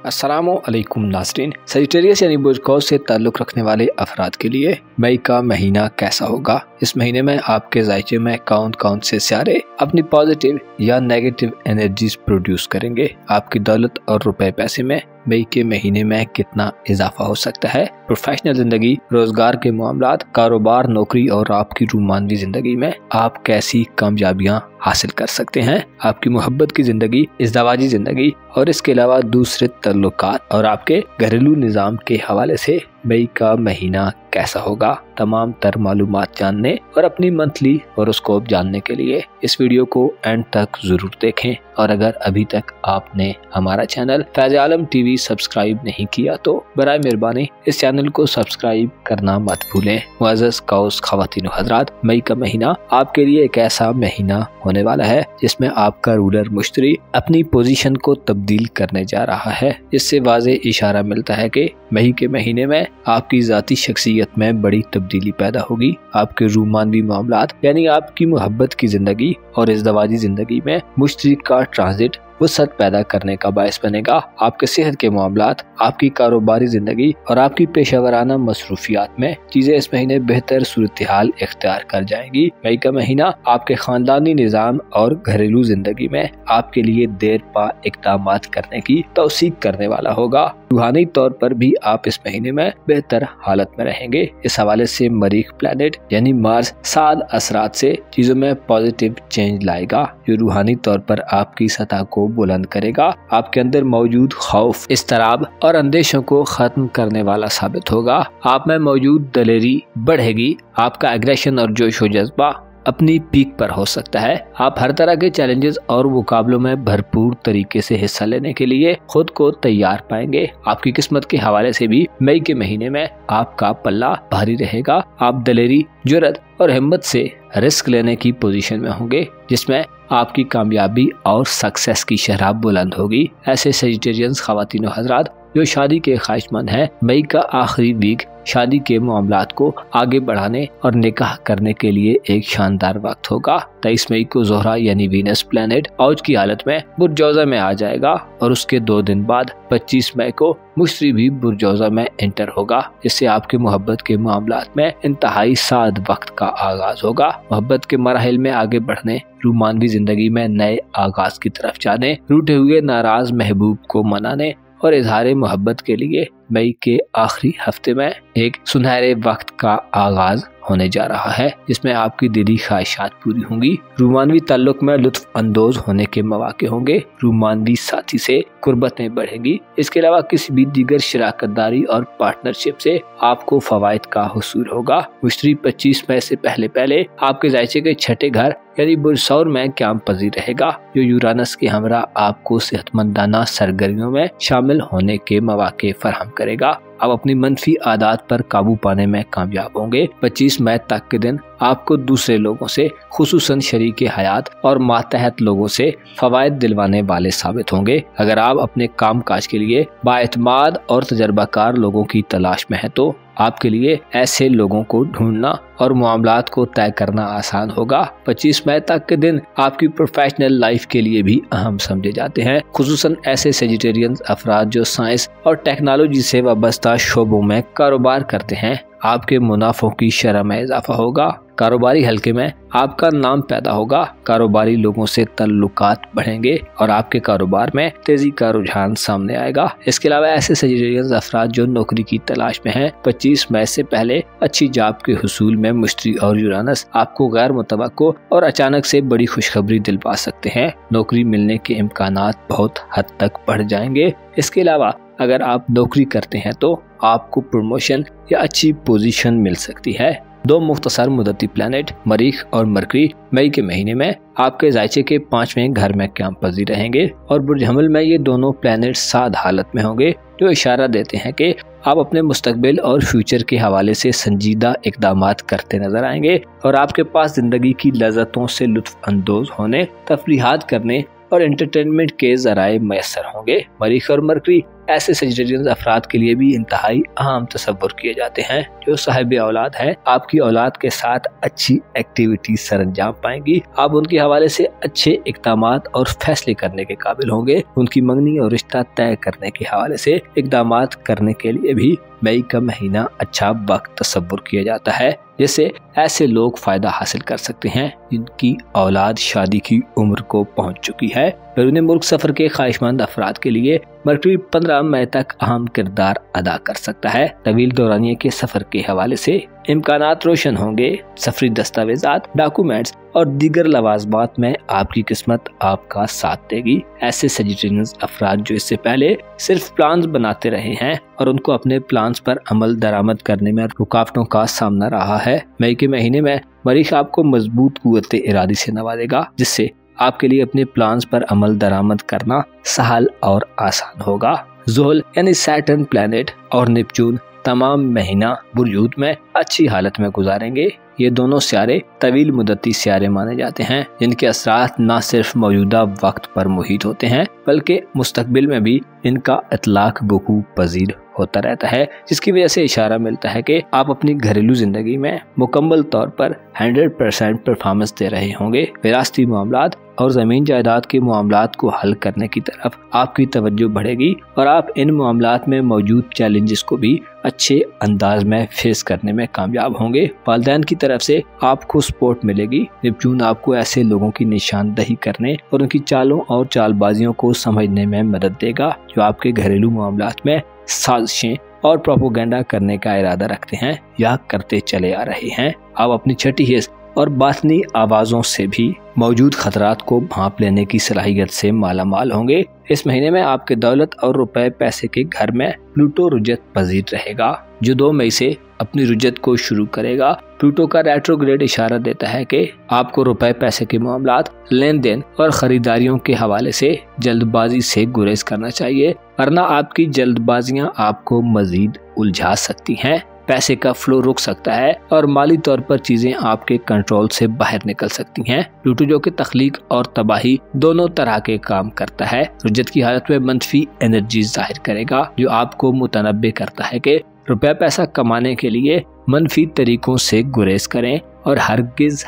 अस्सलामुअलैकुम नाज़रीन। सजिटेरियस यानी बुर्ज कौस से ताल्लुक़ रखने वाले अफराद के लिए मई का महीना कैसा होगा। इस महीने में आपके ज़ायचे में कौन कौन से सियारे अपनी पॉजिटिव या नेगेटिव एनर्जीज प्रोड्यूस करेंगे। आपकी दौलत और रुपए पैसे में मई के महीने में कितना इजाफा हो सकता है। प्रोफेशनल जिंदगी, रोजगार के मामलात, कारोबार, नौकरी और आपकी रूमानवी जिंदगी में आप कैसी कामयाबियां हासिल कर सकते हैं। आपकी मोहब्बत की जिंदगी, इज़्दवाजी जिंदगी और इसके अलावा दूसरे तल्लुकात और आपके घरेलू निज़ाम के हवाले से मई का महीना कैसा होगा। तमाम तर मालूमात जानने और अपनी मंथली होरोस्कोप जानने के लिए इस वीडियो को एंड तक जरूर देखें। और अगर अभी तक आपने हमारा चैनल फैज़ आलम टीवी सब्सक्राइब नहीं किया तो बराए मेहरबानी इस चैनल को सब्सक्राइब करना मत भूलें। मुअज़्ज़ज़ कौस ख़वातीन हज़रात, मई का महीना आपके लिए एक ऐसा महीना होने वाला है जिसमें आपका रूलर मुश्तरी अपनी पोजीशन को तब्दील करने जा रहा है। इससे वाज़े इशारा मिलता है कि मई के महीने में आपकी ज़ाती शख्सियत में बड़ी तब्दीली पैदा होगी। आपके रूमानवी मामलात यानी आपकी मोहब्बत की जिंदगी और इज़्दवाजी जिंदगी में मुश्तरी का ट्रांजिट वसअत पैदा करने का बायस बनेगा। आपके सेहत के मामलात, आपकी कारोबारी जिंदगी और आपकी पेशेवराना मसरूफियात में चीजें इस महीने बेहतर सूरत हाल इख्तियार कर जाएंगी। मई का महीना आपके खानदानी निज़ाम और घरेलू जिंदगी में आपके लिए देर पा इक़दामात करने की तौसीक करने वाला होगा। रूहानी तौर पर भी आप इस महीने में बेहतर हालत में रहेंगे। इस हवाले से मरीख प्लैनेट यानी मार्स साद असरात से चीजों में पॉजिटिव चेंज लाएगा जो रूहानी तौर पर आपकी सतह को बुलंद करेगा। आपके अंदर मौजूद खौफ, इस्तराब और अंदेशों को खत्म करने वाला साबित होगा। आप में मौजूद दलेरी बढ़ेगी। आपका एग्रेशन और जोश व जज्बा अपनी पीक पर हो सकता है। आप हर तरह के चैलेंजेस और मुकाबलों में भरपूर तरीके से हिस्सा लेने के लिए खुद को तैयार पाएंगे। आपकी किस्मत के हवाले से भी मई के महीने में आपका पल्ला भारी रहेगा। आप दलेरी, जुर्रत और हिम्मत से रिस्क लेने की पोजीशन में होंगे जिसमें आपकी कामयाबी और सक्सेस की शरह बुलंद होगी। ऐसे सजिटेरियंस ख़वातीन हज़रात जो शादी के ख्वाहिशमंद हैं, मई का आखिरी वीक शादी के मामलात को आगे बढ़ाने और निकाह करने के लिए एक शानदार वक्त होगा। 23 मई को ज़ोहरा यानी वीनस प्लैनेट औज की हालत में बुर्जौज़ा में आ जाएगा और उसके 2 दिन बाद 25 मई को मुश्तरी भी बुर्जौज़ा में एंटर होगा। इससे आपके मोहब्बत के मामलात में इंतहाई साद वक्त का आगाज होगा। मोहब्बत के मराहिल में आगे बढ़ने, रूमानवी जिंदगी में नए आगाज की तरफ जाने, रूठे हुए नाराज महबूब को मनाने और इजहार मोहब्बत के लिए मई के आखिरी हफ्ते में एक सुनहरे वक्त का आगाज होने जा रहा है जिसमें आपकी दिली ख्वाहिशात पूरी होंगी। रूमानवी ताल्लुक में लुत्फ अंदोज होने के मौके होंगे। रूमानवी साथी से कुर्बतें बढ़ेंगी। इसके अलावा किसी भी दीगर शराकतदारी और पार्टनरशिप से आपको फवायद का हुसूल होगा। मुश्तरी 25 मई से पहले आपके ज़ायचे के छठे घर यानी बुर्ज सौर में क़याम पज़ीर रहेगा जो यूरानस के हमरा आपको सेहतमंदाना सरगर्मियों में शामिल होने के मौके फराहम करेगा। आप अपनी मनफी आदत पर काबू पाने में कामयाब होंगे। 25 मई तक के दिन आपको दूसरे लोगों से, खुसूसन शरीके हयात और मातहत लोगों से फवायद दिलवाने वाले साबित होंगे। अगर आप अपने काम काज के लिए बाएतमाद और तजर्बाकार लोगों की तलाश में हैं तो आपके लिए ऐसे लोगों को ढूंढना और मामलात को तय करना आसान होगा। 25 मई तक के दिन आपकी प्रोफेशनल लाइफ के लिए भी अहम समझे जाते हैं, खुसूसन ऐसे सेजिटेरियंस अफराद जो साइंस और टेक्नोलॉजी से वाबस्ता शोबों में कारोबार करते हैं। आपके मुनाफों की शरह में इजाफा होगा। कारोबारी हलके में आपका नाम पैदा होगा। कारोबारी लोगों से तल्लुकात बढ़ेंगे और आपके कारोबार में तेजी का रुझान सामने आएगा। इसके अलावा ऐसे सजिटेरियंस अफराद जो नौकरी की तलाश में हैं, 25 मई से पहले अच्छी जॉब के हुसूल में मुश्तरी और यूरानस आपको गैर मुतवक्को और अचानक से बड़ी खुशखबरी दिलवा सकते हैं। नौकरी मिलने के इम्कानात बहुत हद तक बढ़ जाएंगे। इसके अलावा अगर आप नौकरी करते हैं तो आपको प्रमोशन या अच्छी पोजीशन मिल सकती है। 2 मुख्तसर मुद्दती प्लैनेट मरीख और मरकरी मई के महीने में आपके ज़ायचे के 5वें घर में क़याम पज़ीर रहेंगे और बुर्ज हमल में ये दोनों प्लैनेट साद हालत में होंगे जो इशारा देते हैं कि आप अपने मुस्तकबिल और फ्यूचर के हवाले से संजीदा इक़दामात करते नजर आएंगे और आपके पास जिंदगी की लज़्ज़तों से लुत्फ़ अंदोज होने, तफरीहात करने और एंटरटेनमेंट के जराए मैसर होंगे। मरीख और मरकरी ऐसे सजिटेरियन अफराद के लिए भी इंतहाई अहम तसव्वुर किए जाते हैं। जो साहिब औलाद है, आपकी औलाद के साथ अच्छी एक्टिविटी सरंजाम पाएंगी। आप उनके हवाले से अच्छे इक़दामात और फैसले करने के काबिल होंगे। उनकी मंगनी और रिश्ता तय करने के हवाले से इक़दामात करने के लिए भी मई का महीना अच्छा वक्त तसव्वुर किया जाता है, जिससे ऐसे लोग फायदा हासिल कर सकते हैं जिनकी औलाद शादी की उम्र को पहुंच चुकी है। बैरून मुल्क सफर के ख्वाहिशमंद अफराद के लिए मरकरी 15 मई तक अहम किरदार अदा कर सकता है। तवील दौरानिये के सफर के हवाले से इम्कानात रोशन होंगे। सफरी दस्तावेजात, डॉक्यूमेंट्स और दीगर लवाजमात में आपकी किस्मत आपका साथ देगी। ऐसे सजिटेरियन अफराद जो इससे पहले सिर्फ प्लान्स बनाते रहे हैं और उनको अपने प्लान्स पर अमल दरामद करने में रुकावटों का सामना रहा है, मई के महीने में मरीख आपको मजबूत कुव्वत इरादी से नवाजेगा, जिससे आपके लिए अपने प्लान्स पर अमल दरामद करना सहल और आसान होगा। ज़ुहल यानी सैटर्न प्लैनेट और नेपच्यून तमाम महीना बुर्जूद में अच्छी हालत में गुजारेंगे। ये दोनों सियारे तवील मुद्दती सियारे माने जाते हैं, जिनके असरात न सिर्फ मौजूदा वक्त पर मुहित होते हैं बल्कि मुस्तकबिल में भी इनका इतलाक वकूअ पजीर होता रहता है, जिसकी वजह से इशारा मिलता है कि आप अपनी घरेलू जिंदगी में मुकम्मल तौर पर 100% परफॉर्मेंस दे रहे होंगे। विरासती मामलात और जमीन जायदाद के मामलात को हल करने की तरफ आपकी तवज्जो बढ़ेगी और आप इन मामलात में मौजूद चैलेंजेस को भी अच्छे अंदाज में फेस करने में कामयाब होंगे। वालिदैन की तरफ से आपको सपोर्ट मिलेगी। नेपच्यून आपको ऐसे लोगों की निशानदही करने और उनकी चालों और चालबाजियों को समझने में मदद देगा जो आपके घरेलू मामलात में साजिशें और प्रोपोगेंडा करने का इरादा रखते हैं या करते चले आ रहे हैं। आप अपनी छठी हिस्स और बातनी आवाज़ों से भी मौजूद खतरात को भांप लेने की सलाहियत से माला माल होंगे। इस महीने में आपके दौलत और रुपए पैसे के घर में प्लूटो रुजत पजीर रहेगा, जो 2 मई से अपनी रुजत को शुरू करेगा। प्लूटो का रेट्रोग्रेड इशारा देता है कि आपको रुपए पैसे के मामलात, लेन देन और खरीदारियों के हवाले से जल्दबाजी से गुरेज करना चाहिए, वरना आपकी जल्दबाजियां आपको मजीद उलझा सकती हैं। पैसे का फ्लो रुक सकता है और माली तौर पर चीजें आपके कंट्रोल से बाहर निकल सकती हैं। प्लूटो जो कि तख्लीक और तबाही दोनों तरह के काम करता है, रुजत की हालत में मंफी एनर्जी जाहिर करेगा, जो आपको मुतनब्बे करता है कि रुपया पैसा कमाने के लिए मनफी तरीकों से गुरेज करें और हरगिज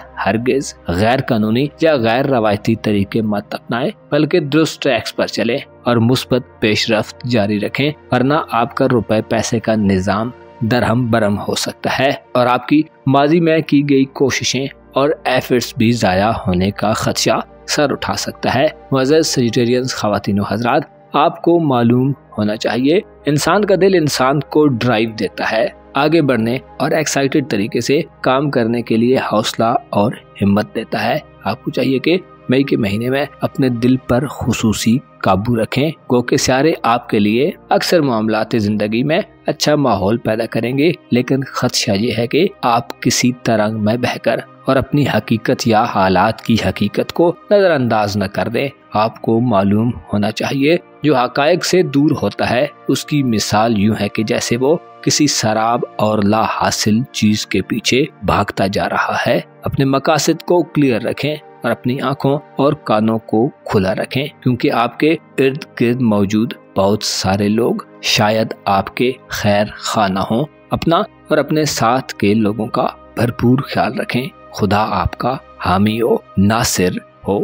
गैर कानूनी या गैर रवायती तरीके मत अपनाएं, बल्कि दुरुस्त ट्रैक्स पर चलें और मुस्बत पेशरफ्त जारी रखें, वरना आपका रुपए पैसे का निजाम दरहम बरहम हो सकता है और आपकी माजी में की गई कोशिशें और एफर्ट्स भी जाया होने का खदशा सर उठा सकता है। मुअज़्ज़ज़ सजिटेरियन ख़वातीन व हज़रात, आपको मालूम होना चाहिए इंसान का दिल इंसान को ड्राइव देता है आगे बढ़ने और एक्साइटेड तरीके से काम करने के लिए हौसला और हिम्मत देता है। आपको चाहिए कि मई के महीने में अपने दिल पर खुसूसी काबू रखें। गो के सियारे आपके लिए अक्सर मामलात जिंदगी में अच्छा माहौल पैदा करेंगे, लेकिन खदशा ये है कि आप किसी तरंग में बहकर और अपनी हकीकत या हालात की हकीकत को नजरअंदाज न कर दें। आपको मालूम होना चाहिए जो हकायक से दूर होता है उसकी मिसाल यूं है कि जैसे वो किसी शराब और ला हासिल चीज के पीछे भागता जा रहा है। अपने मकासद को क्लियर रखें और अपनी आंखों और कानों को खुला रखें, क्योंकि आपके इर्द गिर्द मौजूद बहुत सारे लोग शायद आपके खैर खाना हो। अपना और अपने साथ के लोगों का भरपूर ख्याल रखें। खुदा आपका हामी हो, नासिर हो।